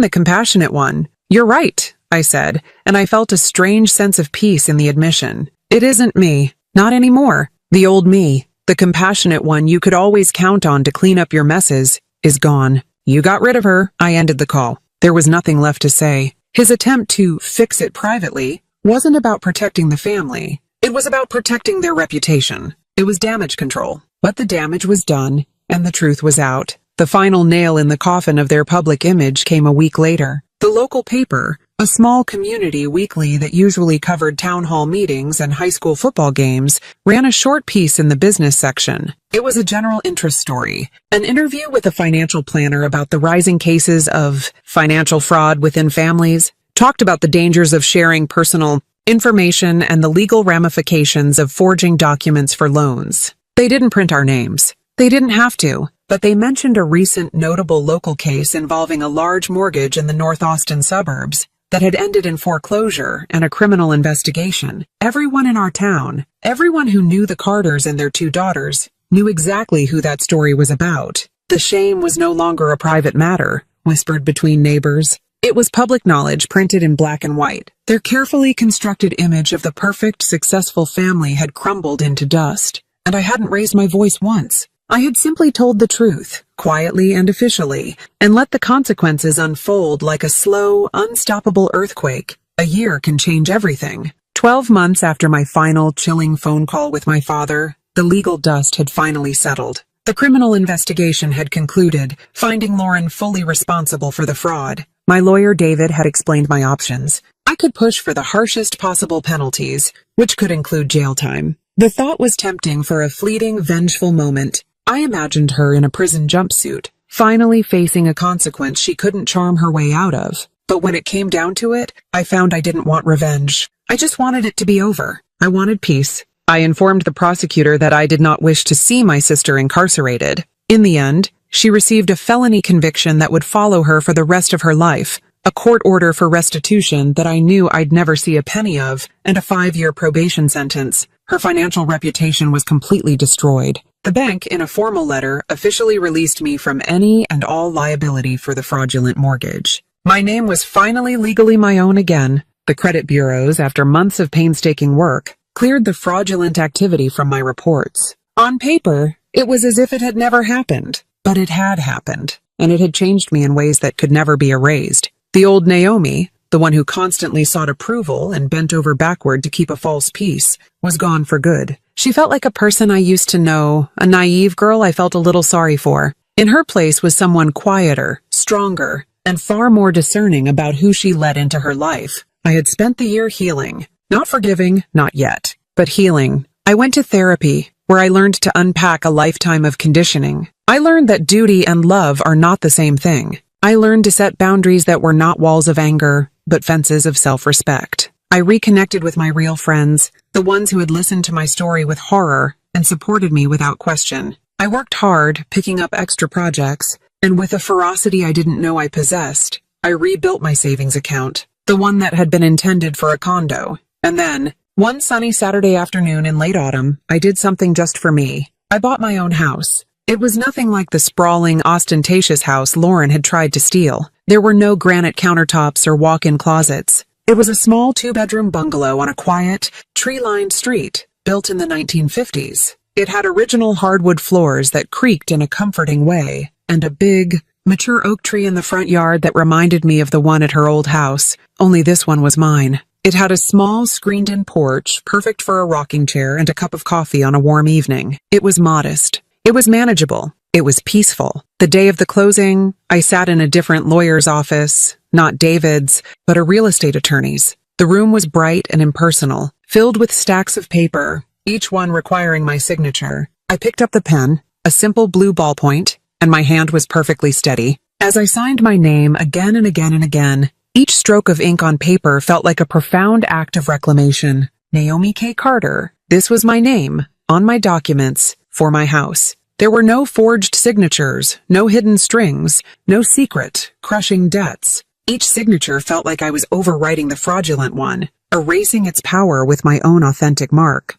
Speaker 1: the compassionate one." "You're right," I said, and I felt a strange sense of peace in the admission. "It isn't me. Not anymore. The old me, the compassionate one you could always count on to clean up your messes, is gone. You got rid of her." I ended the call. There was nothing left to say. His attempt to fix it privately wasn't about protecting the family. It was about protecting their reputation. It was damage control. But the damage was done, and the truth was out. The final nail in the coffin of their public image came a week later. The local paper, a small community weekly that usually covered town hall meetings and high school football games, ran a short piece in the business section. It was a general interest story, an interview with a financial planner about the rising cases of financial fraud within families, talked about the dangers of sharing personal information and the legal ramifications of forging documents for loans. They didn't print our names. They didn't have to. But they mentioned a recent notable local case involving a large mortgage in the North Austin suburbs that had ended in foreclosure and a criminal investigation. Everyone in our town, everyone who knew the Carters and their 2 daughters, knew exactly who that story was about. The shame was no longer a private matter, whispered between neighbors. It was public knowledge printed in black and white. Their carefully constructed image of the perfect, successful family had crumbled into dust, and I hadn't raised my voice once. I had simply told the truth, quietly and officially, and let the consequences unfold like a slow, unstoppable earthquake. A year can change everything. 12 months after my final, chilling phone call with my father, the legal dust had finally settled. The criminal investigation had concluded, finding Lauren fully responsible for the fraud. My lawyer, David, had explained my options. I could push for the harshest possible penalties, which could include jail time. The thought was tempting for a fleeting, vengeful moment. I imagined her in a prison jumpsuit, finally facing a consequence she couldn't charm her way out of. But when it came down to it, I found I didn't want revenge. I just wanted it to be over. I wanted peace. I informed the prosecutor that I did not wish to see my sister incarcerated. In the end, she received a felony conviction that would follow her for the rest of her life, a court order for restitution that I knew I'd never see a penny of, and a 5-year probation sentence. Her financial reputation was completely destroyed. The bank, in a formal letter, officially released me from any and all liability for the fraudulent mortgage. My name was finally legally my own again. The credit bureaus, after months of painstaking work, cleared the fraudulent activity from my reports. On paper, it was as if it had never happened. But it had happened, and it had changed me in ways that could never be erased. The old Naomi, the one who constantly sought approval and bent over backward to keep a false peace, was gone for good. She felt like a person I used to know, a naive girl I felt a little sorry for. In her place was someone quieter, stronger, and far more discerning about who she let into her life. I had spent the year healing. Not forgiving, not yet, but healing. I went to therapy, where I learned to unpack a lifetime of conditioning. I learned that duty and love are not the same thing. I learned to set boundaries that were not walls of anger, but fences of self-respect. I reconnected with my real friends, the ones who had listened to my story with horror and supported me without question. I worked hard, picking up extra projects, and with a ferocity I didn't know I possessed, I rebuilt my savings account, the one that had been intended for a condo. And then, one sunny Saturday afternoon in late autumn, I did something just for me. I bought my own house. It was nothing like the sprawling, ostentatious house Lauren had tried to steal. There were no granite countertops or walk-in closets. It was a small 2-bedroom bungalow on a quiet, tree-lined street, built in the 1950s. It had original hardwood floors that creaked in a comforting way, and a big, mature oak tree in the front yard that reminded me of the one at her old house, only this one was mine. It had a small, screened-in porch, perfect for a rocking chair and a cup of coffee on a warm evening. It was modest. It was manageable. It was peaceful. The day of the closing, I sat in a different lawyer's office, not David's, but a real estate attorney's. The room was bright and impersonal, filled with stacks of paper, each one requiring my signature. I picked up the pen, a simple blue ballpoint, and my hand was perfectly steady. As I signed my name again and again and again, each stroke of ink on paper felt like a profound act of reclamation. Naomi K. Carter. This was my name, on my documents, for my house. There were no forged signatures, no hidden strings, no secret, crushing debts. Each signature felt like I was overwriting the fraudulent one, erasing its power with my own authentic mark.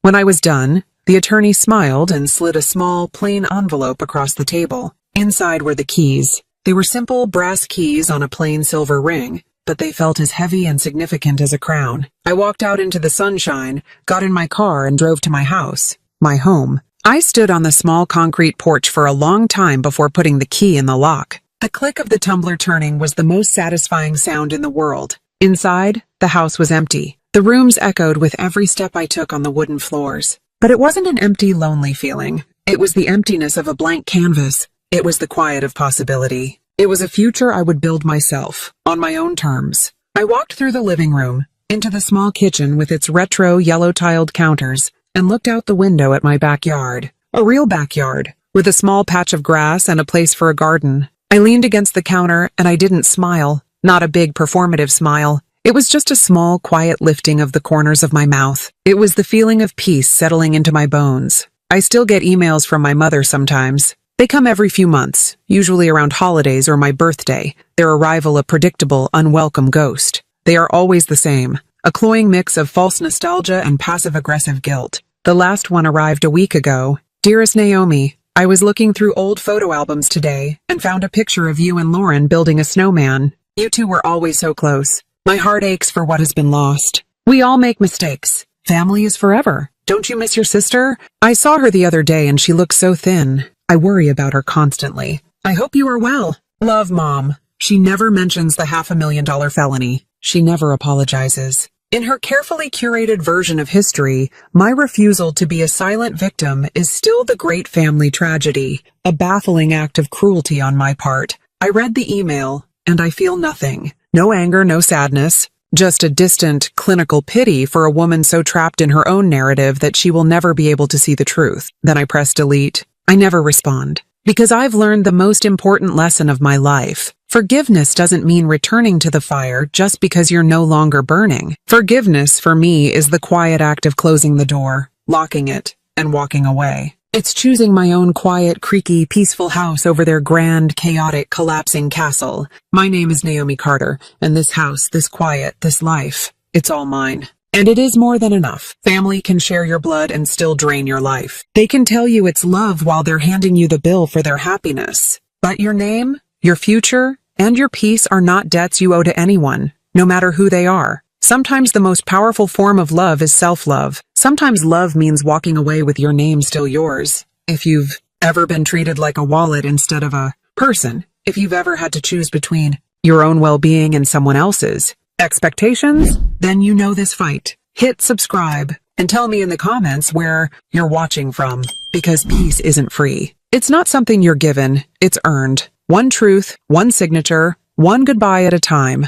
Speaker 1: When I was done, the attorney smiled and slid a small, plain envelope across the table. Inside were the keys. They were simple brass keys on a plain silver ring, but they felt as heavy and significant as a crown. I walked out into the sunshine, got in my car, and drove to my house, my home. I stood on the small concrete porch for a long time before putting the key in the lock. The click of the tumbler turning was the most satisfying sound in the world. Inside, the house was empty. The rooms echoed with every step I took on the wooden floors. But it wasn't an empty, lonely feeling. It was the emptiness of a blank canvas. It was the quiet of possibility. It was a future I would build myself, on my own terms. I walked through the living room, into the small kitchen with its retro yellow-tiled counters, and looked out the window at my backyard. A real backyard, with a small patch of grass and a place for a garden. I leaned against the counter and I didn't smile, not a big performative smile. It was just a small, quiet lifting of the corners of my mouth. It was the feeling of peace settling into my bones. I still get emails from my mother sometimes. They come every few months, usually around holidays or my birthday, their arrival a predictable, unwelcome ghost. They are always the same, a cloying mix of false nostalgia and passive-aggressive guilt. The last one arrived a week ago. Dearest Naomi, I was looking through old photo albums today and found a picture of you and Lauren building a snowman. You two were always so close. My heart aches for what has been lost. We all make mistakes. Family is forever. Don't you miss your sister? I saw her the other day and she looked so thin. I worry about her constantly. I hope you are well. Love, Mom. She never mentions the $500,000 felony. She never apologizes. In her carefully curated version of history, my refusal to be a silent victim is still the great family tragedy, a baffling act of cruelty on my part. I read the email, and I feel nothing. No anger, no sadness. Just a distant, clinical pity for a woman so trapped in her own narrative that she will never be able to see the truth. Then I press delete. I never respond. Because I've learned the most important lesson of my life. Forgiveness doesn't mean returning to the fire just because you're no longer burning. Forgiveness, for me, is the quiet act of closing the door, locking it, and walking away. It's choosing my own quiet, creaky, peaceful house over their grand, chaotic, collapsing castle. My name is Naomi Carter, and this house, this quiet, this life, it's all mine. And it is more than enough. Family can share your blood and still drain your life. They can tell you it's love while they're handing you the bill for their happiness. But your name, your future, and your peace are not debts you owe to anyone, no matter who they are. Sometimes the most powerful form of love is self-love. Sometimes love means walking away with your name still yours. If you've ever been treated like a wallet instead of a person, if you've ever had to choose between your own well-being and someone else's expectations, then you know this fight. Hit subscribe and tell me in the comments where you're watching from, because peace isn't free. It's not something you're given, it's earned. One truth, one signature, one goodbye at a time.